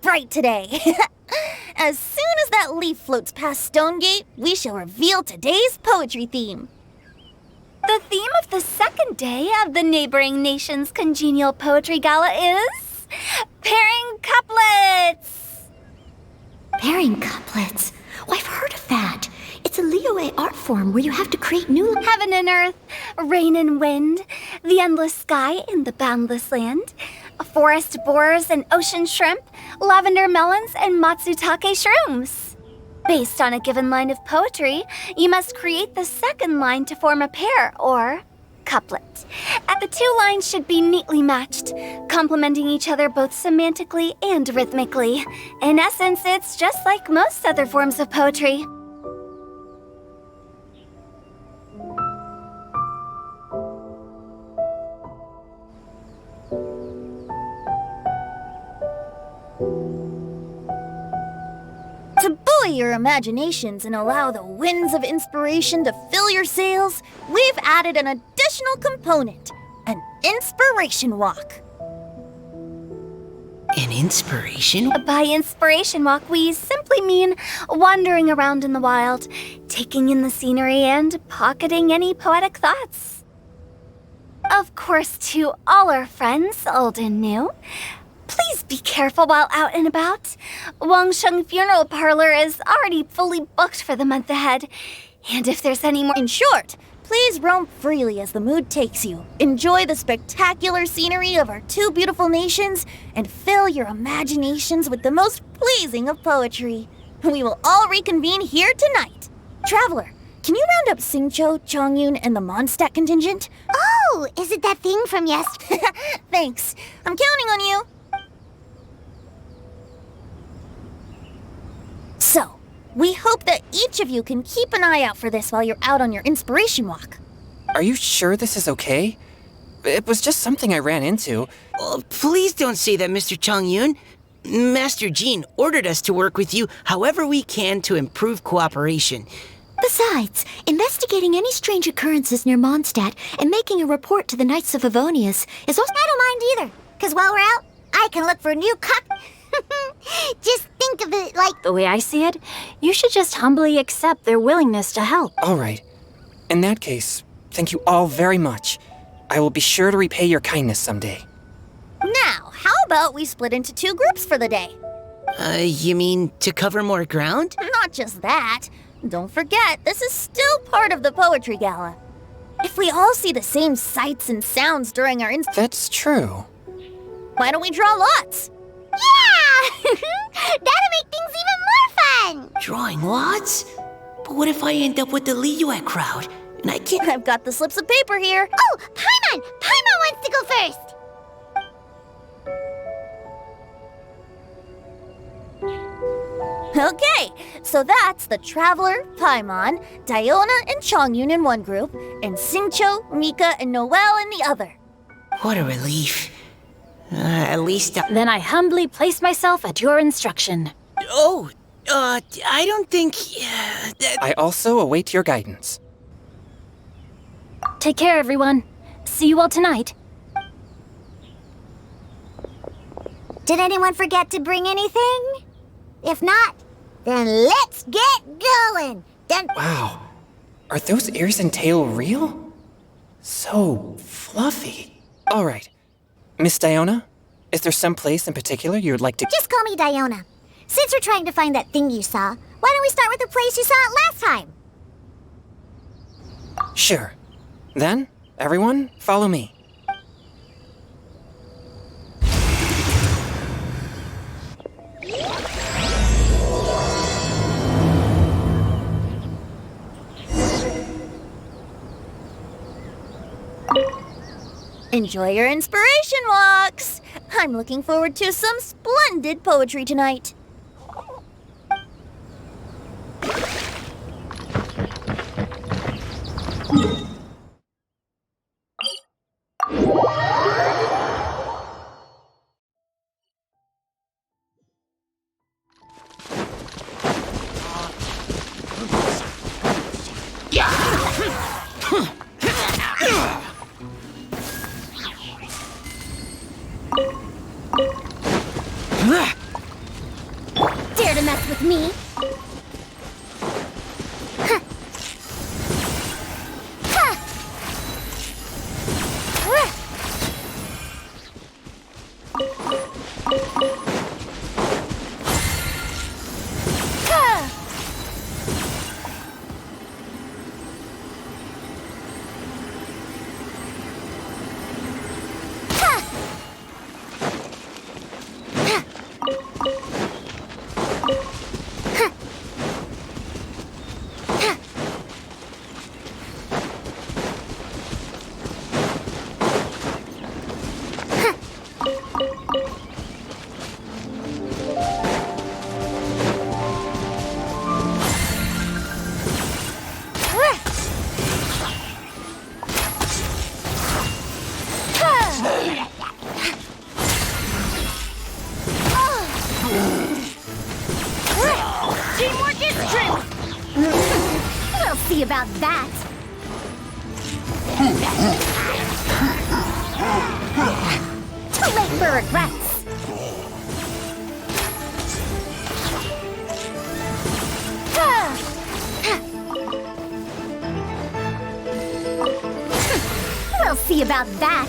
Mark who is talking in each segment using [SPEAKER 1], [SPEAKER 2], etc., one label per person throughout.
[SPEAKER 1] bright today. As soon as that leaf floats past Stonegate, we shall reveal today's poetry theme.
[SPEAKER 2] The theme of the second day of the neighboring nation's congenial poetry gala is pairing couplets.
[SPEAKER 3] Pairing couplets? Oh, I've heard of that. It's a Liyue art form where you have to create new...
[SPEAKER 2] Heaven and earth, rain and wind, the endless sky and the boundless land, forest boars and ocean shrimp, lavender melons and matsutake shrooms. Based on a given line of poetry, you must create the second line to form a pair, or couplet. And the two lines should be neatly matched, complementing each other both semantically and rhythmically. In essence, it's just like most other forms of poetry.
[SPEAKER 1] To buoy your imaginations and allow the winds of inspiration to fill your sails, we've added an additional component, an inspiration walk.
[SPEAKER 4] An inspiration?
[SPEAKER 2] By inspiration walk, we simply mean wandering around in the wild, taking in the scenery and pocketing any poetic thoughts. Of course, to all our friends, old and new, please be careful while out and about. Wangsheng Funeral Parlor is already fully booked for the month ahead. And if there's any more...
[SPEAKER 1] In short, please roam freely as the mood takes you. Enjoy the spectacular scenery of our two beautiful nations and fill your imaginations with the most pleasing of poetry. We will all reconvene here tonight. Traveler, can you round up Singcho, Chongyun, and the Mondstadt contingent?
[SPEAKER 3] Oh, is it that thing from yesterday?
[SPEAKER 1] Thanks. I'm counting on you. So, we hope that each of you can keep an eye out for this while you're out on your inspiration walk.
[SPEAKER 5] Are you sure this is okay? It was just something I ran into.
[SPEAKER 4] Oh, please don't say that, Mr. Chongyun. Master Jean ordered us to work with you however we can to improve cooperation.
[SPEAKER 3] Besides, investigating any strange occurrences near Mondstadt and making a report to the Knights of Avonius is also...
[SPEAKER 6] I don't mind either, because while we're out, I can look for new Just think of it like...
[SPEAKER 7] The way I see it, you should just humbly accept their willingness to help.
[SPEAKER 5] All right. In that case, thank you all very much. I will be sure to repay your kindness someday.
[SPEAKER 1] Now, how about we split into two groups for the day?
[SPEAKER 4] You mean to cover more ground?
[SPEAKER 1] Not just that. Don't forget, this is still part of the Poetry Gala. If we all see the same sights and sounds during our
[SPEAKER 5] That's true.
[SPEAKER 1] Why don't we draw lots?
[SPEAKER 6] Yeah! That'll make things even more fun!
[SPEAKER 4] Drawing lots? But what if I end up with the Liyue crowd? And I can't...
[SPEAKER 1] I've got the slips of paper here.
[SPEAKER 6] Oh, Paimon! Paimon wants to go first!
[SPEAKER 1] Okay, so that's the Traveler, Paimon, Diona, and Chongyun in one group, and Singcho, Mika, and Noelle in the other.
[SPEAKER 4] What a relief. At least
[SPEAKER 7] Then I humbly place myself at your instruction.
[SPEAKER 4] I don't think...
[SPEAKER 5] I also await your guidance.
[SPEAKER 7] Take care, everyone. See you all tonight.
[SPEAKER 6] Did anyone forget to bring anything? If not, then let's get going!
[SPEAKER 5] Wow. Are those ears and tail real? So fluffy. All right. Miss Diona, is there some place in particular you would like to...
[SPEAKER 6] Just call me Diona. Since we're trying to find that thing you saw, why don't we start with the place you saw it last time?
[SPEAKER 5] Sure. Then, everyone, follow me.
[SPEAKER 1] Enjoy your inspiration walks! I'm looking forward to some splendid poetry tonight.
[SPEAKER 2] see about that. Too late for regrets. We'll see about that.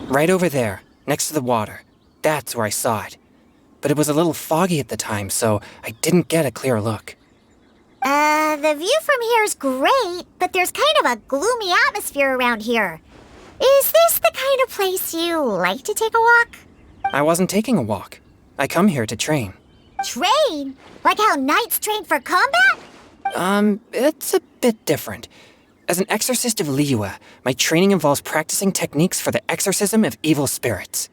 [SPEAKER 5] Right over there, next to the water. That's where I saw it. But it was a little foggy at the time, so I didn't get a clear look.
[SPEAKER 6] The view from here is great, but there's kind of a gloomy atmosphere around here. Is this the kind of place you like to take a walk?
[SPEAKER 5] I wasn't taking a walk. I come here to train.
[SPEAKER 6] Train? Like how knights train for combat?
[SPEAKER 5] It's a bit different. As an exorcist of Liyue, my training involves practicing techniques for the exorcism of evil spirits.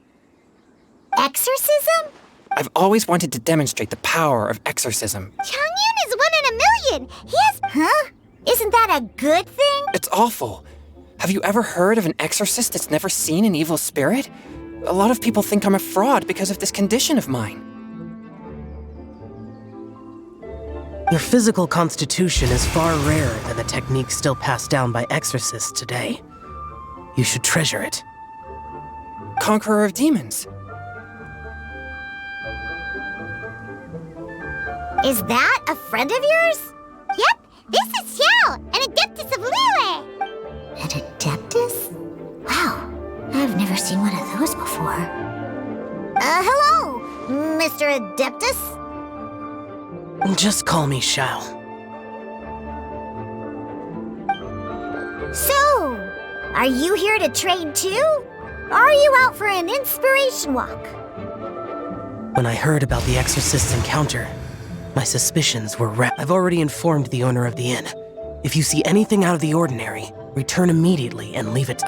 [SPEAKER 6] Exorcism?
[SPEAKER 5] I've always wanted to demonstrate the power of exorcism.
[SPEAKER 6] Changyun is 1 in a million. He has... Huh? Isn't that a good thing?
[SPEAKER 5] It's awful. Have you ever heard of an exorcist that's never seen an evil spirit? A lot of people think I'm a fraud because of this condition of mine.
[SPEAKER 8] Your physical constitution is far rarer than the techniques still passed down by exorcists today. You should treasure it.
[SPEAKER 5] Conqueror of demons.
[SPEAKER 6] Is that a friend of yours? Yep, this is Xiao, an adeptus of Liyue. An adeptus? Wow, I've never seen one of those before. Hello, Mr. Adeptus?
[SPEAKER 8] Just call me Xiao.
[SPEAKER 6] So, are you here to train too? Or are you out for an inspiration walk?
[SPEAKER 8] When I heard about the exorcist's encounter, my suspicions were I've already informed the owner of the inn. If you see anything out of the ordinary, return immediately and leave it.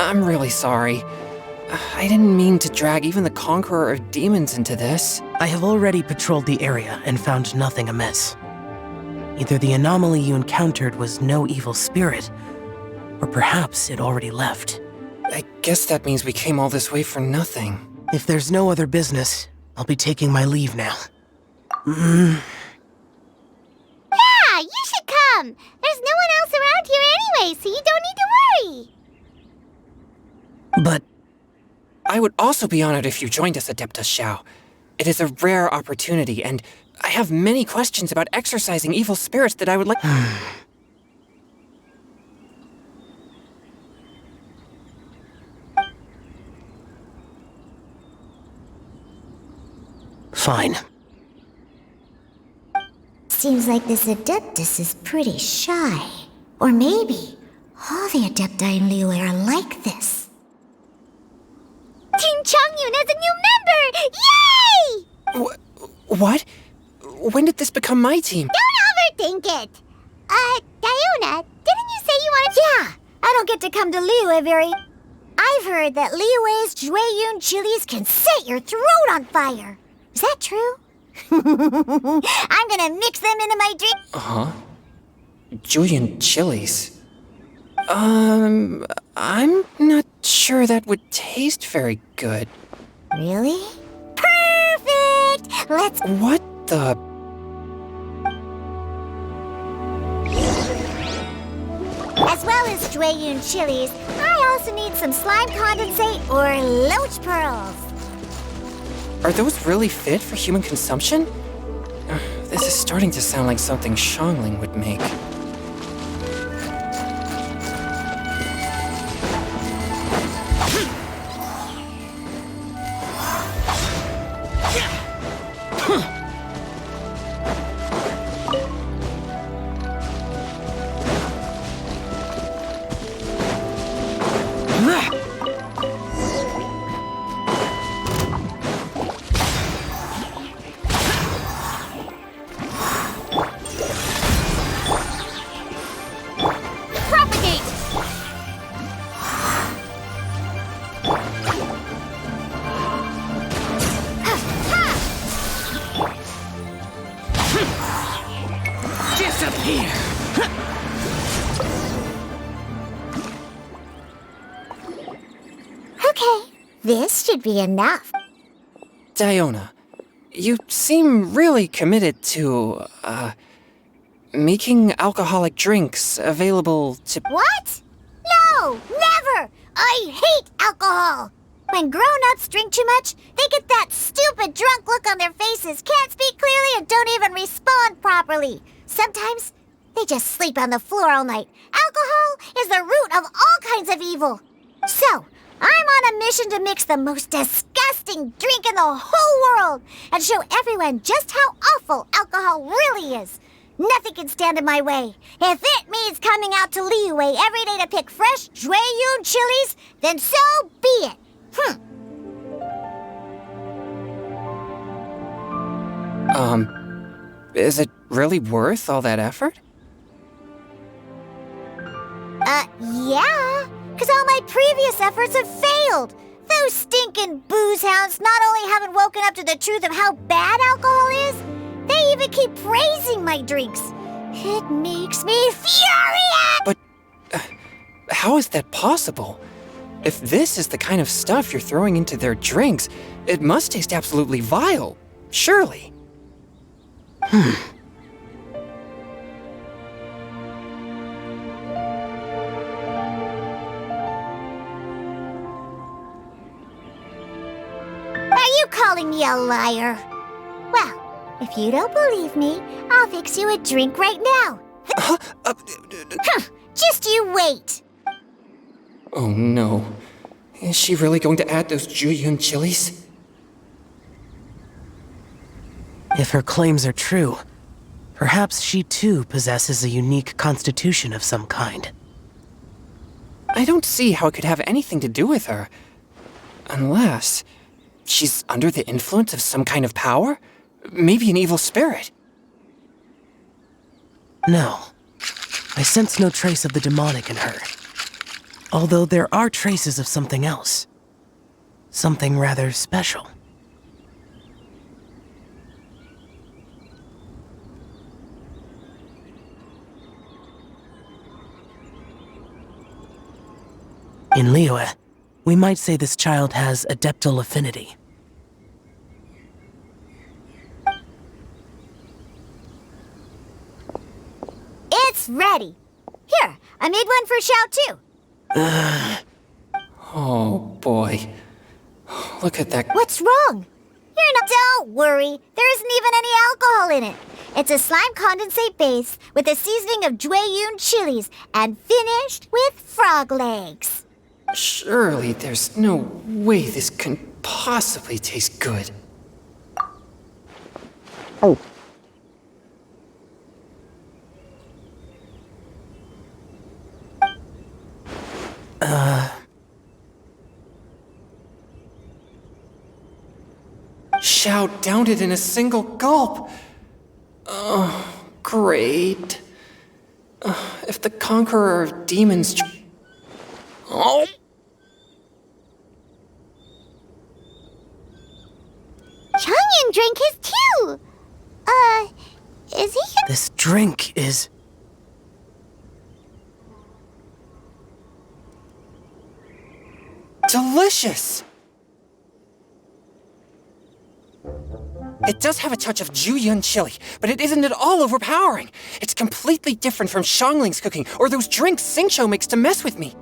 [SPEAKER 5] I'm really sorry. I didn't mean to drag even the Conqueror of Demons into this.
[SPEAKER 8] I have already patrolled the area and found nothing amiss. Either the anomaly you encountered was no evil spirit, or perhaps it already left.
[SPEAKER 5] I guess that means we came all this way for nothing.
[SPEAKER 8] If there's no other business, I'll be taking my leave now.
[SPEAKER 6] Yeah, you should come. There's no one else around here anyway, so you don't need to worry.
[SPEAKER 8] But
[SPEAKER 5] I would also be honored if you joined us, Adeptus Xiao. It is a rare opportunity, and I have many questions about exorcising evil spirits that I would like...
[SPEAKER 8] fine.
[SPEAKER 6] Seems like this Adeptus is pretty shy. Or maybe all the Adepti in Liyue are like this. Team Changyun has a new member! Yay!
[SPEAKER 5] What? When did this become my team?
[SPEAKER 6] Don't overthink it! Diona, didn't you say you wanted... Yeah, I don't get to come to Liyue very... I've heard that Liyue's Jueyun chilies can set your throat on fire. Is that true? I'm gonna mix them into my drink.
[SPEAKER 5] Uh-huh. Julian chilies. I'm not sure that would taste very good.
[SPEAKER 6] Really? Perfect! Let's...
[SPEAKER 5] What the...
[SPEAKER 6] As well as Jueyun chilies, I also need some slime condensate or loach pearls.
[SPEAKER 5] Are those really fit for human consumption? This is starting to sound like something Xiangling would make.
[SPEAKER 6] Okay, this should be enough.
[SPEAKER 5] Diona, you seem really committed to, making alcoholic drinks available to...
[SPEAKER 6] What? No, never! I hate alcohol! When grown-ups drink too much, they get that stupid drunk look on their faces, can't speak clearly, and don't even respond properly. Sometimes, they just sleep on the floor all night. Alcohol is the root of all kinds of evil. So, I'm on a mission to mix the most disgusting drink in the whole world and show everyone just how awful alcohol really is. Nothing can stand in my way. If it means coming out to Liyue every day to pick fresh Jueyun chilies, then so be it.
[SPEAKER 5] Is it really worth all that effort?
[SPEAKER 6] Yeah, because all my previous efforts have failed. Those stinking booze hounds not only haven't woken up to the truth of how bad alcohol is, they even keep praising my drinks. It makes me furious!
[SPEAKER 5] But how is that possible? If this is the kind of stuff you're throwing into their drinks, it must taste absolutely vile, surely.
[SPEAKER 6] Are you calling me a liar? Well, if you don't believe me, I'll fix you a drink right now. Just you wait.
[SPEAKER 5] Oh no. Is she really going to add those Jueyun chilies?
[SPEAKER 8] If her claims are true, perhaps she too possesses a unique constitution of some kind.
[SPEAKER 5] I don't see how it could have anything to do with her. Unless she's under the influence of some kind of power? Maybe an evil spirit.
[SPEAKER 8] No. I sense no trace of the demonic in her. Although there are traces of something else. Something rather special. In Liyue, we might say this child has adeptal affinity.
[SPEAKER 6] It's ready. Here, I made one for Xiao too.
[SPEAKER 5] Oh boy. Look at that.
[SPEAKER 6] What's wrong? Don't worry. There isn't even any alcohol in it. It's a slime condensate base with a seasoning of Jueyun chilies and finished with frog legs.
[SPEAKER 5] Surely there's no way this can possibly taste good. Xiao downed it in a single gulp. Oh, great. If the conqueror of demons... Oh!
[SPEAKER 6] Changyan drank his too. Is he?
[SPEAKER 8] This drink is...
[SPEAKER 5] delicious! It does have a touch of Jueyun chili, but it isn't at all overpowering. It's completely different from Xiangling's cooking or those drinks Xingqiu makes to mess with me.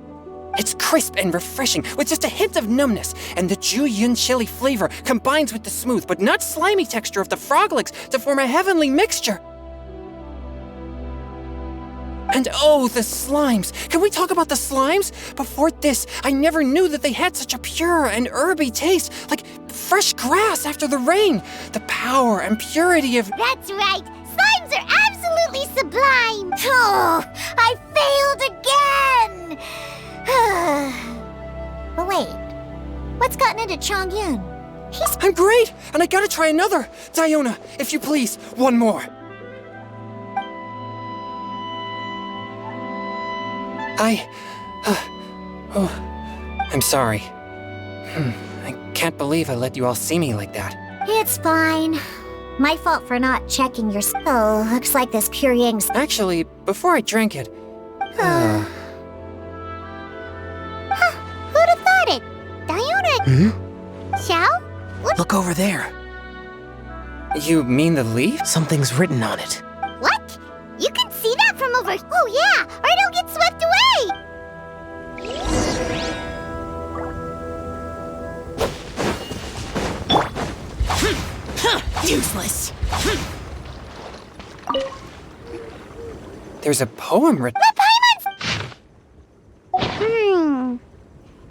[SPEAKER 5] It's crisp and refreshing, with just a hint of numbness, and the Jueyun chili flavor combines with the smooth but not slimy texture of the frog legs to form a heavenly mixture. And oh, the slimes! Can we talk about the slimes? Before this, I never knew that they had such a pure and herby taste, like fresh grass after the rain. The power and purity of...
[SPEAKER 6] That's right. Slimes are absolutely sublime. Oh, I failed again. But wait, what's gotten into Chongyun?
[SPEAKER 5] I'm great, and I gotta try another. Diona, if you please, one more. I'm sorry. I can't believe I let you all see me like that.
[SPEAKER 6] It's fine. My fault for not checking your... Oh, looks like this pure yang's...
[SPEAKER 5] Actually, before I drank it...
[SPEAKER 6] Who'd have thought it? Diona... Xiao?
[SPEAKER 8] Look over there.
[SPEAKER 5] You mean the leaf?
[SPEAKER 8] Something's written on it.
[SPEAKER 6] What? You can see that from over... Oh yeah, or it'll get swept away!
[SPEAKER 1] Useless.
[SPEAKER 5] There's a poem written...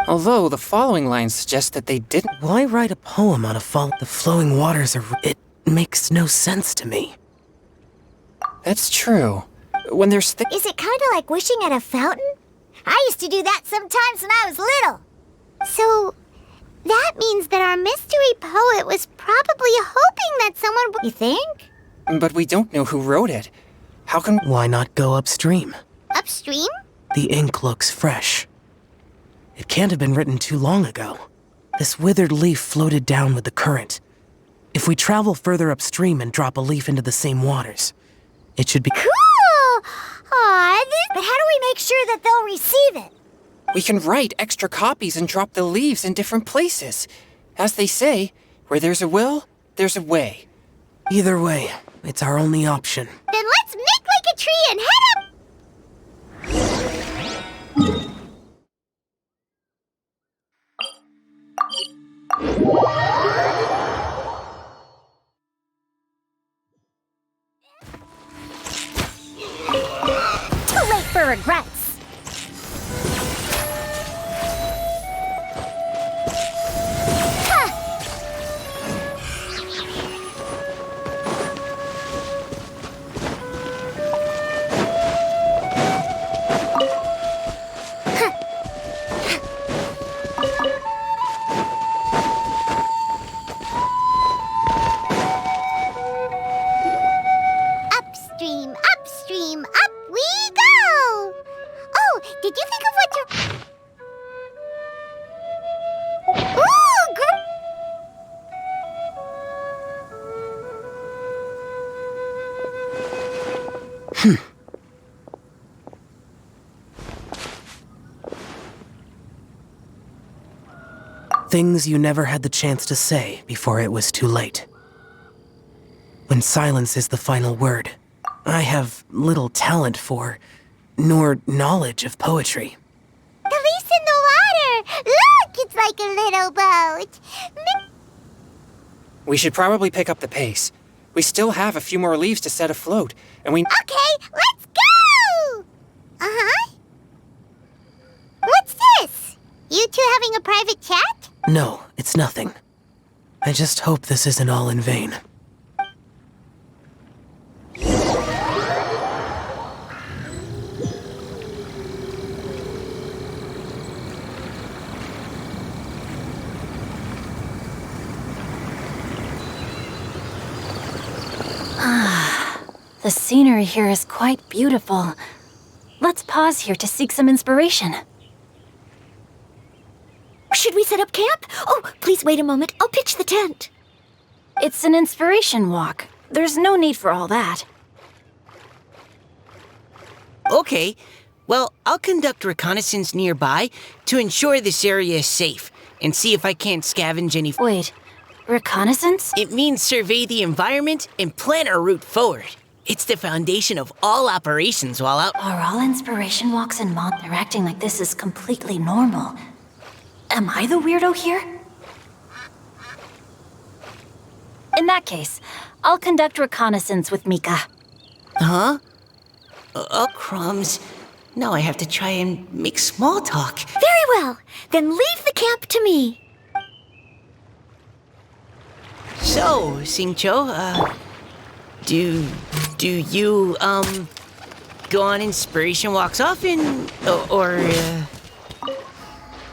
[SPEAKER 5] Although the following lines suggest that they didn't...
[SPEAKER 8] Why write a poem on a fall? The flowing waters are... It makes no sense to me.
[SPEAKER 5] That's true. When there's
[SPEAKER 6] Is it kind of like wishing at a fountain? I used to do that sometimes when I was little. So, that means that our mystery poet was probably hoping that someone would... You think?
[SPEAKER 5] But we don't know who wrote it. How can...
[SPEAKER 8] Why not go upstream?
[SPEAKER 6] Upstream?
[SPEAKER 8] The ink looks fresh. It can't have been written too long ago. This withered leaf floated down with the current. If we travel further upstream and drop a leaf into the same waters, it should be...
[SPEAKER 6] Cool! Aw, but how do we make sure that they'll receive it?
[SPEAKER 5] We can write extra copies and drop the leaves in different places. As they say, where there's a will, there's a way.
[SPEAKER 8] Either way, it's our only option.
[SPEAKER 6] Then let's make like a tree and head up! Too late for regrets. Upstream, upstream, up we go! Oh, did you think of what to... Ooh,
[SPEAKER 8] Things you never had the chance to say before it was too late. When silence is the final word, I have little talent for, nor knowledge of poetry.
[SPEAKER 6] the leaf's in the water! Look, it's like a little boat!
[SPEAKER 5] We should probably pick up the pace. We still have a few more leaves to set afloat, and we...
[SPEAKER 6] Okay, let's go! Uh-huh. What's this? You two having a private chat?
[SPEAKER 8] No, it's nothing. I just hope this isn't all in vain.
[SPEAKER 7] The scenery here is quite beautiful. Let's pause here to seek some inspiration.
[SPEAKER 3] Should we set up camp? Oh, please wait a moment. I'll pitch the tent.
[SPEAKER 7] It's an inspiration walk. There's no need for all that.
[SPEAKER 4] Okay, well, I'll conduct reconnaissance nearby to ensure this area is safe and see if I can't scavenge any...
[SPEAKER 7] Wait, reconnaissance?
[SPEAKER 4] It means survey the environment and plan our route forward. It's the foundation of all operations while out...
[SPEAKER 7] Are all inspiration walks in Mont they're acting like this is completely normal? Am I the weirdo here? In that case, I'll conduct reconnaissance with Mika.
[SPEAKER 4] Huh? Oh, crumbs. Now I have to try and make small talk.
[SPEAKER 3] Very well. Then leave the camp to me.
[SPEAKER 4] So, Xingqiu, do you, go on inspiration walks often? Or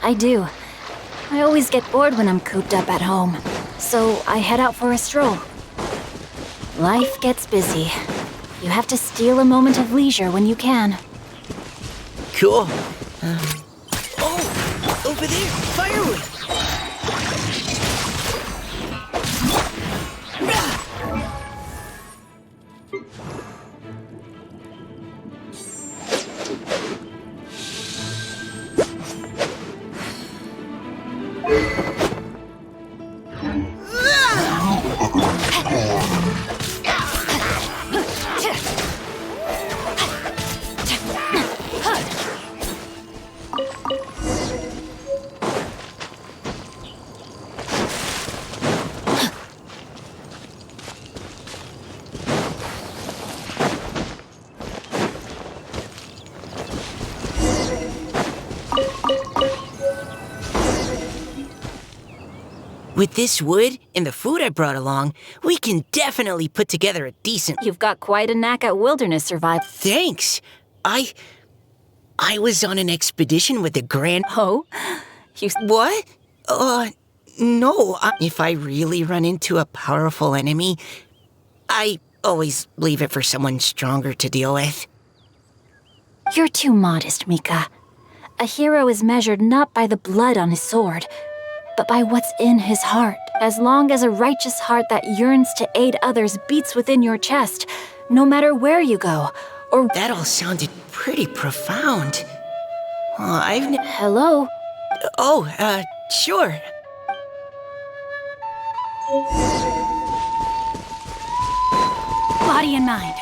[SPEAKER 7] I do. I always get bored when I'm cooped up at home, so I head out for a stroll. Life gets busy. You have to steal a moment of leisure when you can.
[SPEAKER 4] Cool. Oh, over there, firewood. With this wood and the food I brought along, we can definitely put together a decent...
[SPEAKER 7] You've got quite a knack at wilderness survival.
[SPEAKER 4] Thanks. I was on an expedition with the Grand...
[SPEAKER 7] Oh?
[SPEAKER 4] What? No. If I really run into a powerful enemy, I always leave it for someone stronger to deal with.
[SPEAKER 7] You're too modest, Mika. A hero is measured not by the blood on his sword, but by what's in his heart. As long as a righteous heart that yearns to aid others beats within your chest, no matter where you go, or...
[SPEAKER 4] That all sounded pretty profound.
[SPEAKER 7] Hello?
[SPEAKER 4] Sure.
[SPEAKER 7] Body and mind.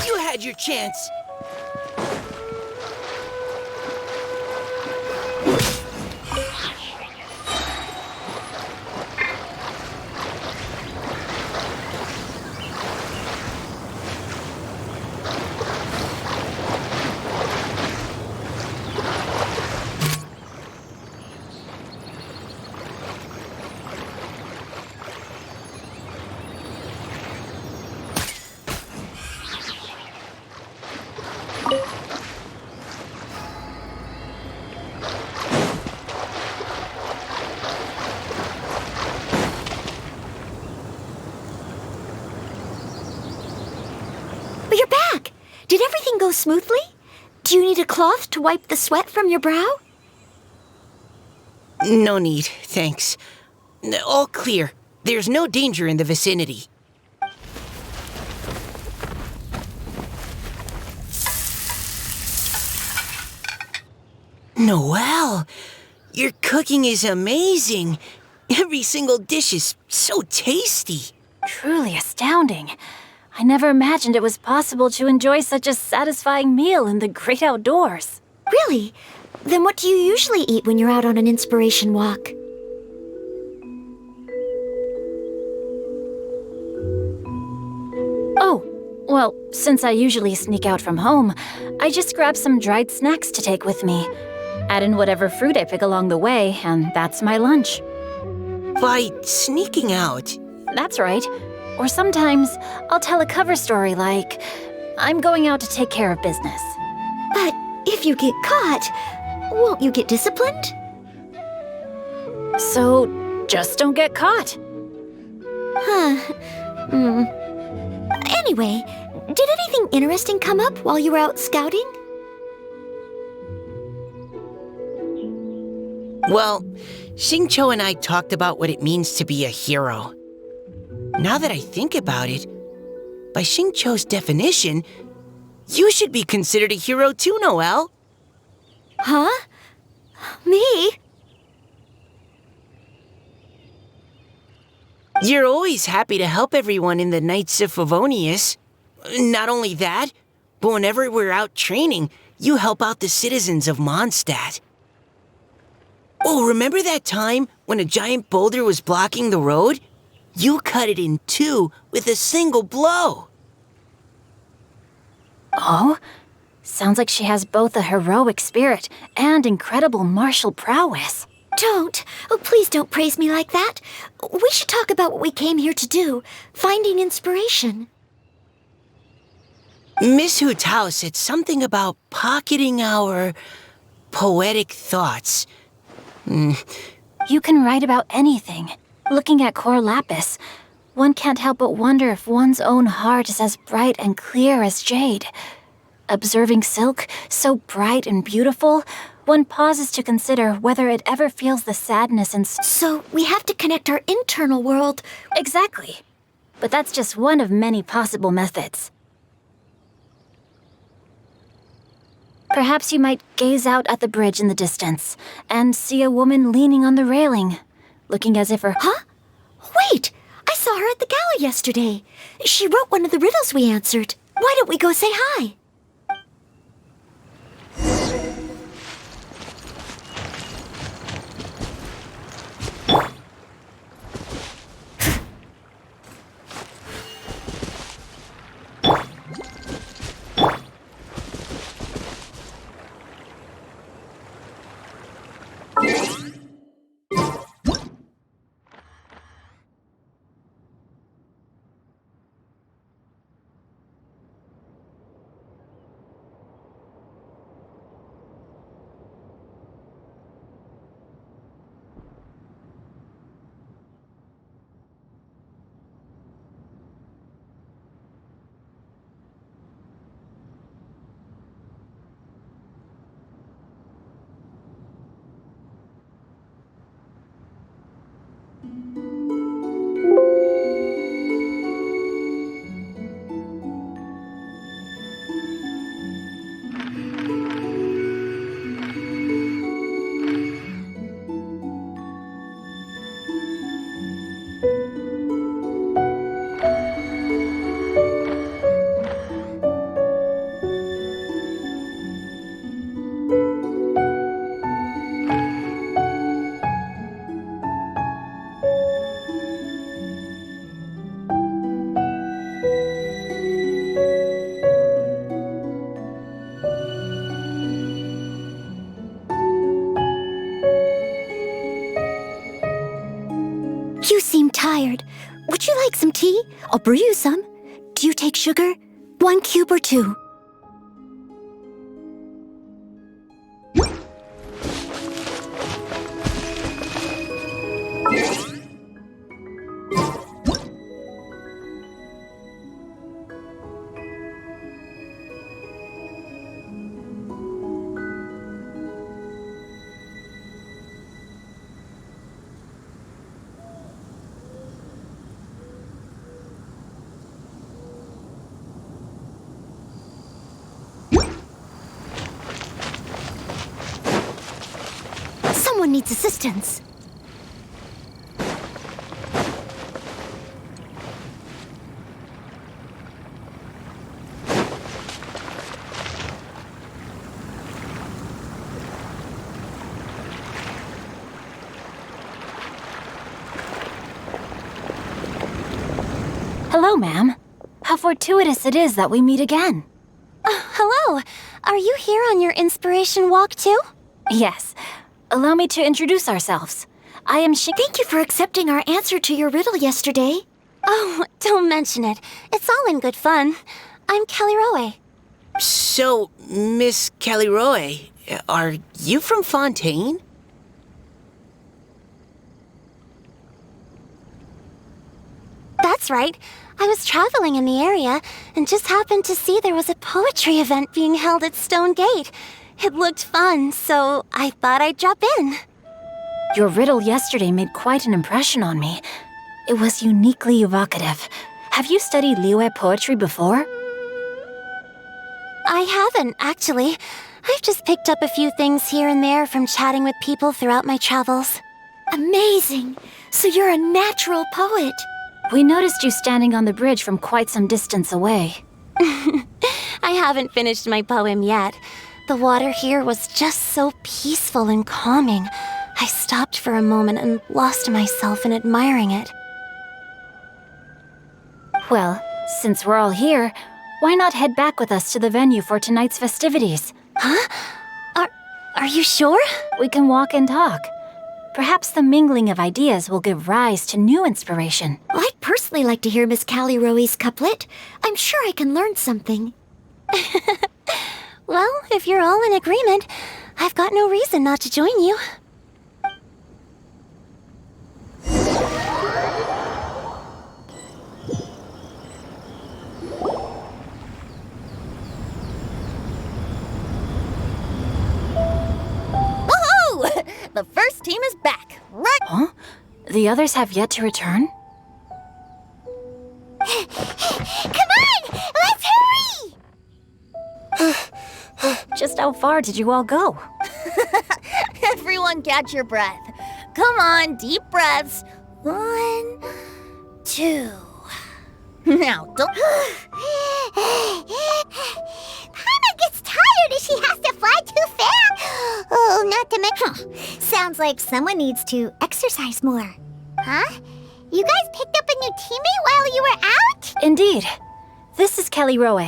[SPEAKER 4] You had your chance.
[SPEAKER 3] But you're back! Did everything go smoothly? Do you need a cloth to wipe the sweat from your brow?
[SPEAKER 4] No need, thanks. All clear. There's no danger in the vicinity. Noelle, your cooking is amazing. Every single dish is so tasty.
[SPEAKER 7] Truly astounding. I never imagined it was possible to enjoy such a satisfying meal in the great outdoors.
[SPEAKER 3] Really? Then what do you usually eat when you're out on an inspiration walk?
[SPEAKER 7] Oh, well, since I usually sneak out from home, I just grab some dried snacks to take with me. Add in whatever fruit I pick along the way, and that's my lunch.
[SPEAKER 4] By sneaking out...
[SPEAKER 7] That's right. Or sometimes I'll tell a cover story like, I'm going out to take care of business.
[SPEAKER 3] But if you get caught, won't you get disciplined?
[SPEAKER 7] So, just don't get caught.
[SPEAKER 3] Anyway, did anything interesting come up while you were out scouting?
[SPEAKER 4] Well, Xingqiu and I talked about what it means to be a hero. Now that I think about it, by Xingqiu's definition, you should be considered a hero too, Noelle.
[SPEAKER 3] Huh? Me?
[SPEAKER 4] You're always happy to help everyone in the Knights of Favonius. Not only that, but whenever we're out training, you help out the citizens of Mondstadt. Oh, remember that time when a giant boulder was blocking the road? You cut it in two with a single blow.
[SPEAKER 7] Oh? Sounds like she has both a heroic spirit and incredible martial prowess.
[SPEAKER 3] Don't. Oh, please don't praise me like that. We should talk about what we came here to do, finding inspiration.
[SPEAKER 4] Miss Hu Tao said something about pocketing our poetic thoughts.
[SPEAKER 7] You can write about anything. Looking at Core Lapis, one can't help but wonder if one's own heart is as bright and clear as jade. Observing silk, so bright and beautiful, one pauses to consider whether it ever feels the sadness and...
[SPEAKER 3] So we have to connect our internal world.
[SPEAKER 7] Exactly. But that's just one of many possible methods. Perhaps you might gaze out at the bridge in the distance and see a woman leaning on the railing, looking as if her...
[SPEAKER 3] Huh? Wait! I saw her at the gala yesterday. She wrote one of the riddles we answered. Why don't we go say hi? You seem tired. Would you like some tea? I'll brew you some. Do you take sugar? 1 cube or 2? Someone needs assistance.
[SPEAKER 7] Hello, ma'am. How fortuitous it is that we meet again.
[SPEAKER 2] Hello. Are you here on your inspiration walk too?
[SPEAKER 7] Yes. Allow me to introduce ourselves. I am
[SPEAKER 3] Thank you for accepting our answer to your riddle yesterday.
[SPEAKER 2] Oh, don't mention it. It's all in good fun. I'm Kelly Roe.
[SPEAKER 4] So, Miss Caliroy, are you from Fontaine?
[SPEAKER 2] That's right. I was traveling in the area and just happened to see there was a poetry event being held at Stone Gate. It looked fun, so I thought I'd drop in.
[SPEAKER 7] Your riddle yesterday made quite an impression on me. It was uniquely evocative. Have you studied Liyue poetry before?
[SPEAKER 2] I haven't, actually. I've just picked up a few things here and there from chatting with people throughout my travels.
[SPEAKER 3] Amazing! So you're a natural poet.
[SPEAKER 7] We noticed you standing on the bridge from quite some distance away.
[SPEAKER 2] I haven't finished my poem yet. The water here was just so peaceful and calming. I stopped for a moment and lost myself in admiring it.
[SPEAKER 7] Well, since we're all here, why not head back with us to the venue for tonight's festivities?
[SPEAKER 2] Huh? Are you sure?
[SPEAKER 7] We can walk and talk. Perhaps the mingling of ideas will give rise to new inspiration.
[SPEAKER 3] I'd personally like to hear Miss Callie Roe's couplet. I'm sure I can learn something.
[SPEAKER 2] Well, if you're all in agreement, I've got no reason not to join you.
[SPEAKER 1] Woohoo! The first team is back. Right.
[SPEAKER 7] Huh? The others have yet to return?
[SPEAKER 6] Come on! Let's hurry!
[SPEAKER 7] Just how far did you all go?
[SPEAKER 1] Everyone catch your breath. Come on, deep breaths. 1, 2. Now, don't...
[SPEAKER 6] Hana gets tired if she has to fly too fast. Oh, not to mention... Sounds like someone needs to exercise more. Huh? You guys picked up a new teammate while you were out?
[SPEAKER 7] Indeed. This is Kelly Roe.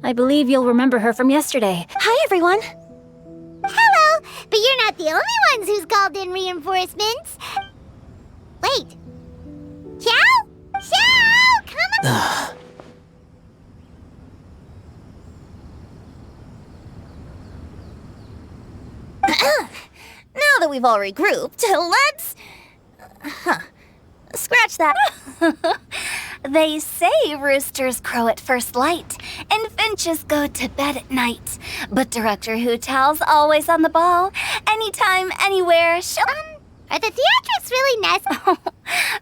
[SPEAKER 7] I believe you'll remember her from yesterday.
[SPEAKER 2] Hi, everyone.
[SPEAKER 6] Hello, but you're not the only ones who's called in reinforcements. Wait. Xiao? Xiao, come on.
[SPEAKER 1] Now that we've all regrouped, let's... Scratch that.
[SPEAKER 2] They say roosters crow at first light, and finches go to bed at night. But Director Hu Tao's always on the ball. Anytime, anywhere, she'll...
[SPEAKER 6] Are the theatrics really nice?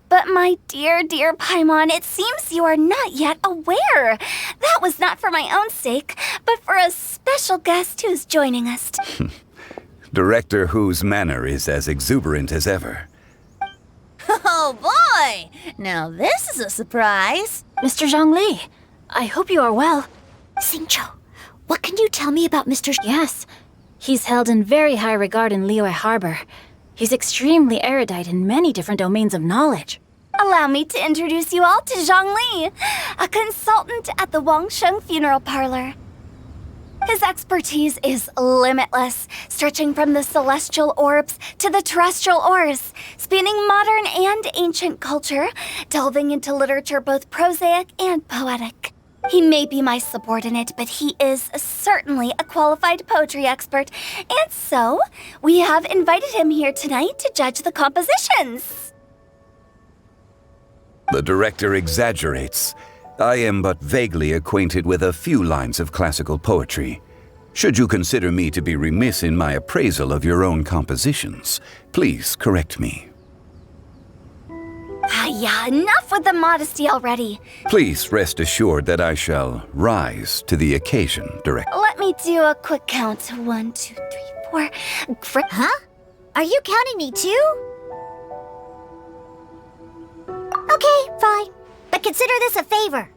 [SPEAKER 2] But my dear, dear Paimon, it seems you are not yet aware. That was not for my own sake, but for a special guest who's joining us.
[SPEAKER 9] Director whose manner is as exuberant as ever.
[SPEAKER 1] Oh boy! Now this is a surprise.
[SPEAKER 7] Mr. Zhongli, I hope you are well.
[SPEAKER 3] Xingqiu, what can you tell me about Mr.
[SPEAKER 7] Yes, he's held in very high regard in Liyue Harbor. He's extremely erudite in many different domains of knowledge.
[SPEAKER 2] Allow me to introduce you all to Zhang Li, a consultant at the Wangsheng Funeral Parlor. His expertise is limitless, stretching from the celestial orbs to the terrestrial ores, spanning modern and ancient culture, delving into literature both prosaic and poetic. He may be my subordinate, but he is certainly a qualified poetry expert, and so we have invited him here tonight to judge the compositions.
[SPEAKER 9] The director exaggerates. I am but vaguely acquainted with a few lines of classical poetry. Should you consider me to be remiss in my appraisal of your own compositions, please correct me.
[SPEAKER 2] Yeah, enough with the modesty already.
[SPEAKER 9] Please rest assured that I shall rise to the occasion, Director.
[SPEAKER 2] Let me do a quick count. 1, 2, 3, 4.
[SPEAKER 6] Huh? Are you counting me too? Okay, fine. But consider this a favor.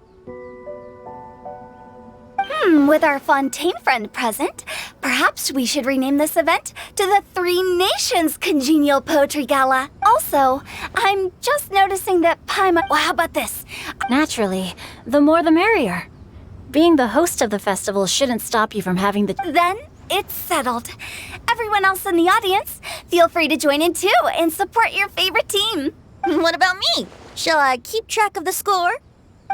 [SPEAKER 2] With our Fontaine friend present, perhaps we should rename this event to the Three Nations Congenial Poetry Gala. Also, I'm just noticing that Paimon... Well, how about this?
[SPEAKER 7] Naturally, the more the merrier. Being the host of the festival shouldn't stop you from having the...
[SPEAKER 2] Then it's settled. Everyone else in the audience, feel free to join in too and support your favorite team.
[SPEAKER 1] What about me? Shall I keep track of the score?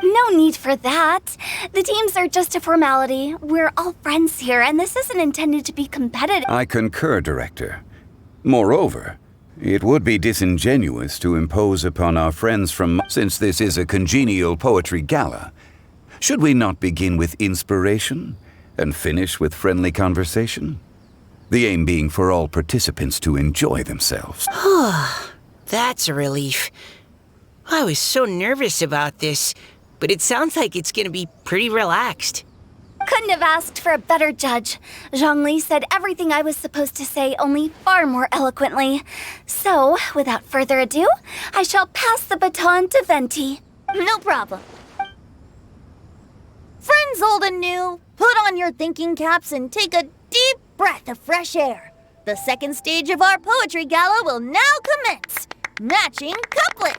[SPEAKER 2] No need for that. The teams are just a formality. We're all friends here, and this isn't intended to be competitive.
[SPEAKER 9] I concur, Director. Moreover, it would be disingenuous to impose upon our friends from... Since this is a congenial poetry gala, should we not begin with inspiration and finish with friendly conversation? The aim being for all participants to enjoy themselves.
[SPEAKER 4] That's a relief. I was so nervous about this, but it sounds like it's gonna be pretty relaxed.
[SPEAKER 2] Couldn't have asked for a better judge. Zhongli said everything I was supposed to say, only far more eloquently. So, without further ado, I shall pass the baton to Venti.
[SPEAKER 1] No problem. Friends old and new, put on your thinking caps and take a deep breath of fresh air. The second stage of our poetry gala will now commence. Matching couplets.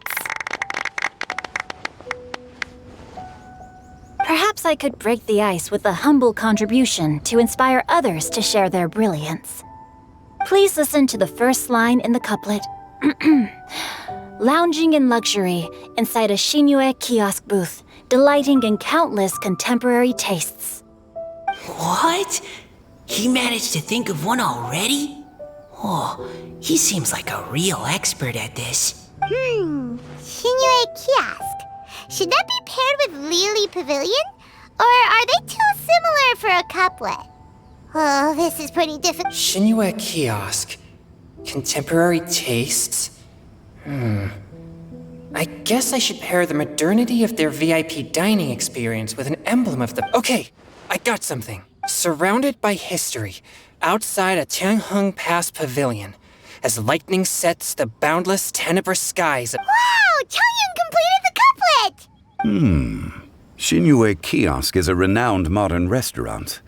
[SPEAKER 7] Perhaps I could break the ice with a humble contribution to inspire others to share their brilliance. Please listen to the first line in the couplet. Lounging in luxury inside a Shinue kiosk booth, delighting in countless contemporary tastes.
[SPEAKER 4] What? He managed to think of one already? Oh, he seems like a real expert at this.
[SPEAKER 6] Shinue Kiosk. Should that be paired with Lily Pavilion? Or are they too similar for a couplet? Oh, this is pretty difficult.
[SPEAKER 5] Shinue Kiosk. Contemporary tastes? I guess I should pair the modernity of their VIP dining experience with an emblem of the... Okay, I got something. Surrounded by history, outside a Tianheng Pass pavilion, as lightning sets the boundless tenebrous skies of...
[SPEAKER 6] Wow! Changyun completed the couplet!
[SPEAKER 9] Shinue Kiosk is a renowned modern restaurant,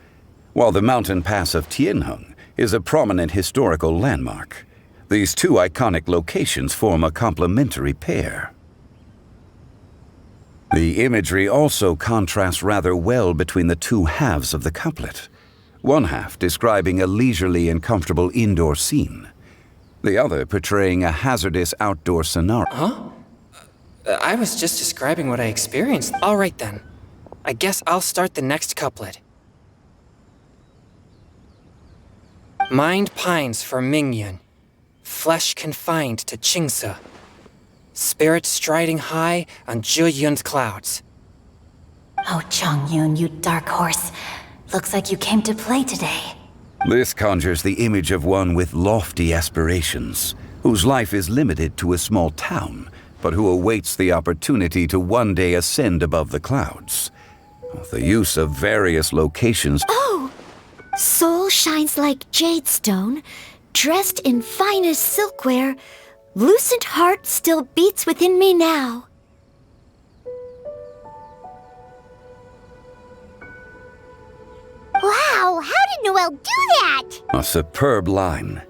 [SPEAKER 9] while the mountain pass of Tianheng is a prominent historical landmark. These two iconic locations form a complementary pair. The imagery also contrasts rather well between the two halves of the couplet. One half describing a leisurely and comfortable indoor scene, the other portraying a hazardous outdoor scenario.
[SPEAKER 5] Huh? I was just describing what I experienced. All right then. I guess I'll start the next couplet. Mind pines for Mingyun, flesh confined to Qingse, spirit striding high on Zheyun's clouds.
[SPEAKER 7] Oh, Changyun, you dark horse. Looks like you came to play today.
[SPEAKER 9] This conjures the image of one with lofty aspirations, whose life is limited to a small town, but who awaits the opportunity to one day ascend above the clouds. The use of various locations.
[SPEAKER 3] Oh! Soul shines like jade stone, dressed in finest silkware. Lucent heart still beats within me now.
[SPEAKER 6] Wow, how did Noelle do that?
[SPEAKER 9] A superb line.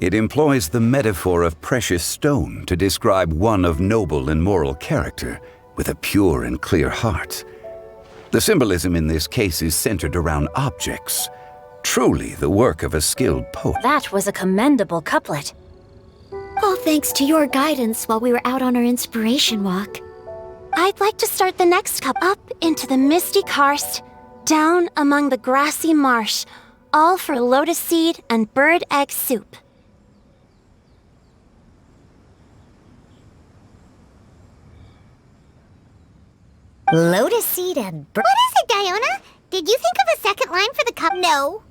[SPEAKER 9] It employs the metaphor of precious stone to describe one of noble and moral character, with a pure and clear heart. The symbolism in this case is centered around objects. Truly the work of a skilled poet.
[SPEAKER 7] That was a commendable couplet.
[SPEAKER 3] All thanks to your guidance while we were out on our inspiration walk.
[SPEAKER 2] I'd like to start the next cup up into the misty karst, down among the grassy marsh, all for lotus seed and bird egg soup.
[SPEAKER 6] Lotus seed and bird. What is it, Diona? Did you think of a second line for the cup? No.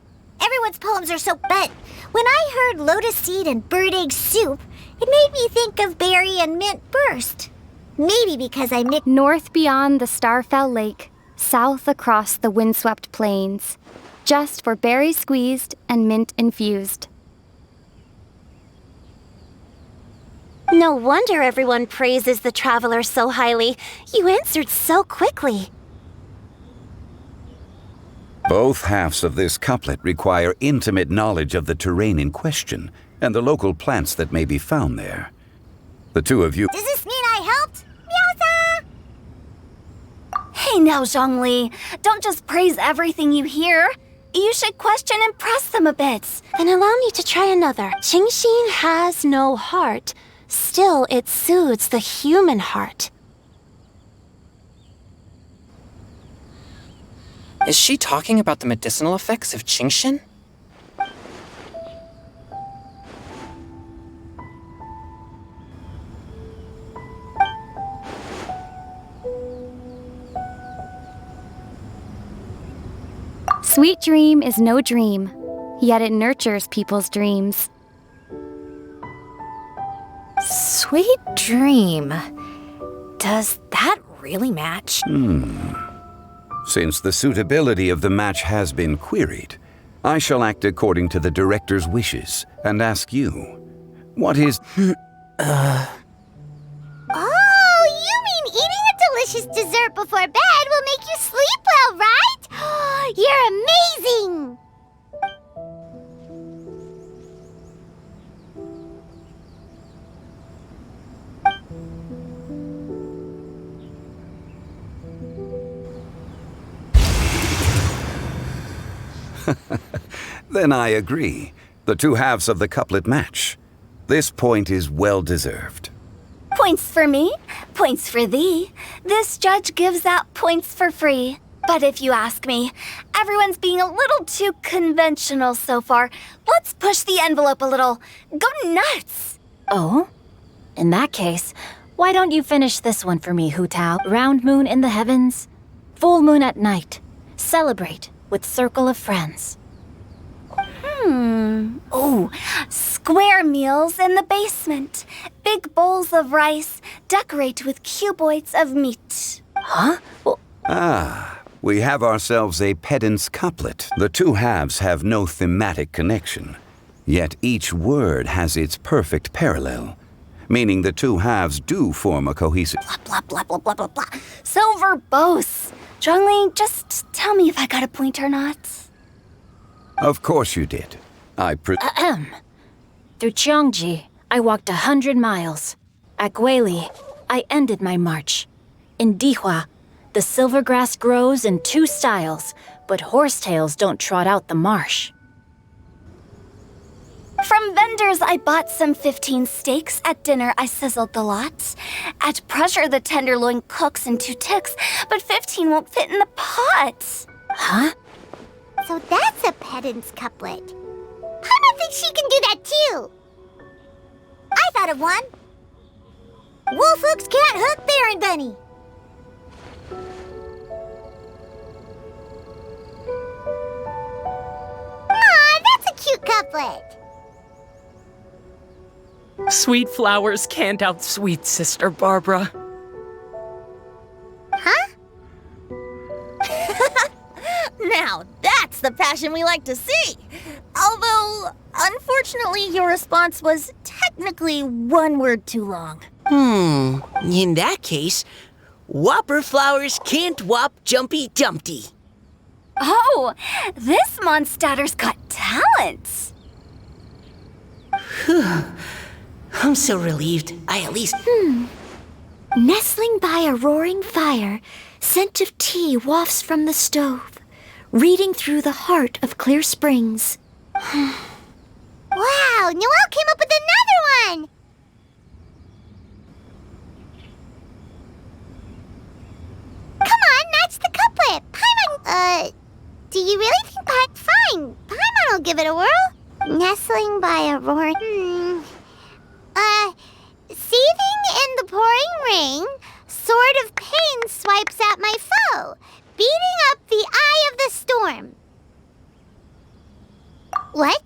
[SPEAKER 6] Everyone's poems are so. But when I heard lotus seed and bird egg soup, it made me think of berry and mint burst. Maybe because I mixed.
[SPEAKER 10] North beyond the Starfell Lake, south across the windswept plains, just for berry squeezed and mint infused.
[SPEAKER 2] No wonder everyone praises the traveler so highly. You answered so quickly.
[SPEAKER 9] Both halves of this couplet require intimate knowledge of the terrain in question and the local plants that may be found there. The two of you.
[SPEAKER 6] Does this mean I helped? Meowza!
[SPEAKER 2] Hey now, Zhongli, don't just praise everything you hear. You should question and press them a bit. Then allow me to try another. Qingxin has no heart. Still, it soothes the human heart.
[SPEAKER 5] Is she talking about the medicinal effects of Qingxin?
[SPEAKER 10] Sweet dream is no dream, yet it nurtures people's dreams.
[SPEAKER 11] Sweet dream. Does that really match?
[SPEAKER 9] Since the suitability of the match has been queried, I shall act according to the director's wishes and ask you, what is...
[SPEAKER 6] Oh, you mean eating a delicious dessert before bed will make you sleep well, right? You're amazing!
[SPEAKER 9] Then I agree. The two halves of the couplet match. This point is well deserved.
[SPEAKER 2] Points for me, points for thee. This judge gives out points for free. But if you ask me, everyone's being a little too conventional so far. Let's push the envelope a little. Go nuts!
[SPEAKER 7] Oh? In that case, why don't you finish this one for me, Hu Tao? Round moon in the heavens, full moon at night. Celebrate with circle of friends.
[SPEAKER 2] Oh, square meals in the basement. Big bowls of rice, decorate with cuboids of meat.
[SPEAKER 7] Huh? Well,
[SPEAKER 9] We have ourselves a pedant's couplet. The two halves have no thematic connection, yet each word has its perfect parallel, meaning the two halves do form a cohesive...
[SPEAKER 2] Blah, blah, blah, blah, blah, blah. So verbose. Zhongli, just tell me if I got a point or not.
[SPEAKER 9] Of course you did.
[SPEAKER 7] Through Cheongji, I walked 100 miles. At Guili, I ended my march. In Dihua, the silver grass grows in 2 styles, but horsetails don't trot out the marsh.
[SPEAKER 2] From vendors, I bought some 15 steaks. At dinner, I sizzled the lot. At pressure, the tenderloin cooks in 2 ticks, but 15 won't fit in the pot.
[SPEAKER 7] Huh?
[SPEAKER 6] So that's a pedant's couplet. I don't think she can do that too. I thought of one. Wolf hooks can't hook Baron Bunny. Aw, that's a cute couplet.
[SPEAKER 8] Sweet flowers can't outsweet Sister Barbara.
[SPEAKER 6] Huh?
[SPEAKER 1] Now, that's the passion we like to see. Although, unfortunately, your response was technically one word too long.
[SPEAKER 4] In that case, Whopper flowers can't whop Jumpy Dumpty.
[SPEAKER 2] Oh, this Mondstadter's got talents.
[SPEAKER 4] I'm so relieved. I at least...
[SPEAKER 3] Nestling by a roaring fire, scent of tea wafts from the stove, reading through the heart of Clear Springs.
[SPEAKER 6] Wow, Noelle came up with another one! Come on, match the couplet! Paimon, do you really think fine, Paimon will give it a whirl. Nestling by a roaring... Seething in the pouring rain, sword of pain swipes at my foe, beating up the eye of the storm. What?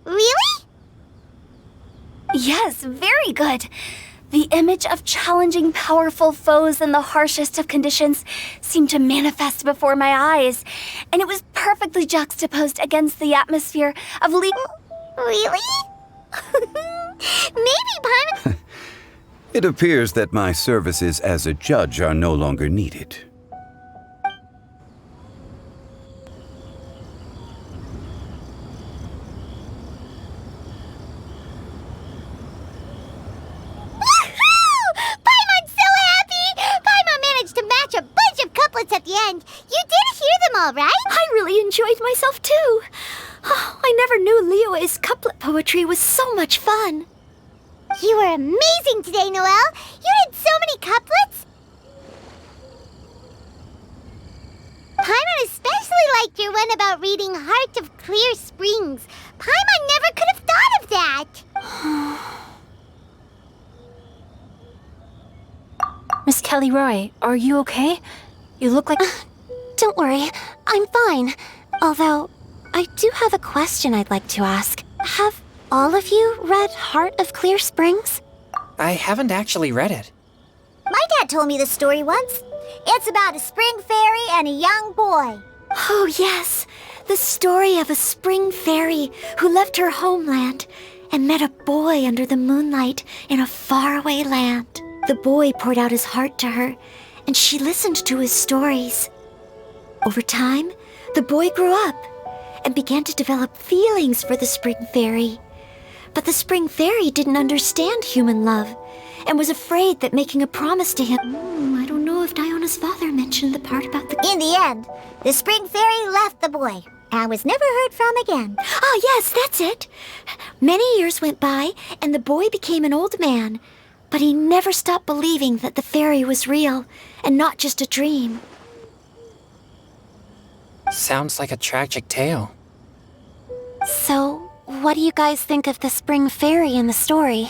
[SPEAKER 6] Really?
[SPEAKER 2] Yes, very good. The image of challenging powerful foes in the harshest of conditions seemed to manifest before my eyes, and it was perfectly juxtaposed against the atmosphere of
[SPEAKER 6] Really? Maybe Paimon...
[SPEAKER 9] It appears that my services as a judge are no longer needed.
[SPEAKER 6] Paimon's so happy! Paimon managed to match a bunch of couplets at the end. You did hear them all, right?
[SPEAKER 3] I really enjoyed myself too. Oh, I never knew Liyue's couplet poetry was so much fun.
[SPEAKER 6] You were amazing today, Noelle. You did so many couplets. Paimon especially liked your one about reading Heart of Clear Springs. Paimon never could have thought of that.
[SPEAKER 7] Miss Kelly Roy, are you okay? You look like...
[SPEAKER 3] Don't worry, I'm fine. Although, I do have a question I'd like to ask. Have all of you read Heart of Clear Springs?
[SPEAKER 5] I haven't actually read it.
[SPEAKER 6] My dad told me the story once. It's about a spring fairy and a young boy.
[SPEAKER 3] Oh, yes. The story of a spring fairy who left her homeland and met a boy under the moonlight in a faraway land. The boy poured out his heart to her, and she listened to his stories. Over time, the boy grew up and began to develop feelings for the spring fairy. But the spring fairy didn't understand human love and was afraid that making a promise to him... I don't know if Diona's father mentioned the part about the...
[SPEAKER 6] In the end, the spring fairy left the boy and was never heard from again.
[SPEAKER 3] Oh, yes, that's it. Many years went by, and the boy became an old man. But he never stopped believing that the fairy was real and not just a dream.
[SPEAKER 5] Sounds like a tragic tale.
[SPEAKER 3] So, what do you guys think of the spring fairy in the story?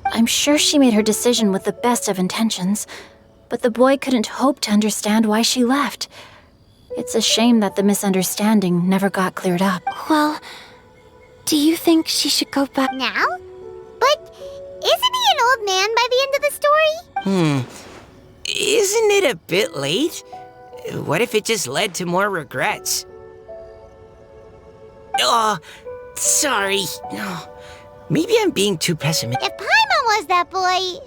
[SPEAKER 7] I'm sure she made her decision with the best of intentions, but the boy couldn't hope to understand why she left. It's a shame that the misunderstanding never got cleared up.
[SPEAKER 3] Well, do you think she should go back?
[SPEAKER 6] Now? But isn't he an old man by the end of the story?
[SPEAKER 4] Isn't it a bit late? What if it just led to more regrets? Oh, sorry. Maybe I'm being too pessimistic.
[SPEAKER 6] If Paimon was that boy...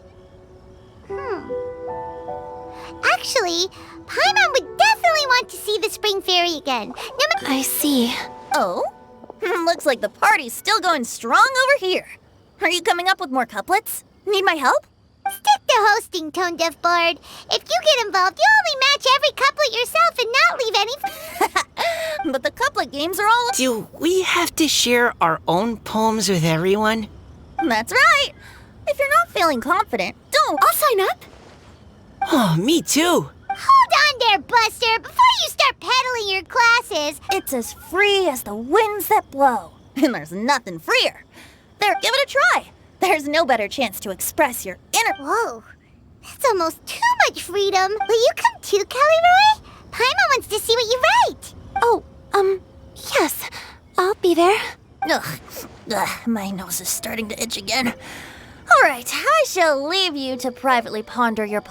[SPEAKER 6] Actually, Paimon would definitely want to see the spring fairy again.
[SPEAKER 3] I see.
[SPEAKER 1] Oh? Looks like the party's still going strong over here. Are you coming up with more couplets? Need my help?
[SPEAKER 6] Stick to hosting, Tone Deaf Bard. If you get involved, you only match every couplet yourself and not leave any...
[SPEAKER 1] But the couplet games are all...
[SPEAKER 4] Do we have to share our own poems with everyone?
[SPEAKER 1] That's right. If you're not feeling confident, don't.
[SPEAKER 3] I'll sign up.
[SPEAKER 4] Oh, me too.
[SPEAKER 6] Hold on there, Buster, before you start peddling your classes.
[SPEAKER 1] It's as free as the winds that blow. And there's nothing freer. There, give it a try. There's no better chance to express your inner...
[SPEAKER 6] Whoa, that's almost too much freedom. Will you come too, Kelly Roy? Paimon wants to see what you write.
[SPEAKER 3] Oh, yes. I'll be there.
[SPEAKER 1] Ugh, Ugh, my nose is starting to itch again. All right, I shall leave you to privately ponder your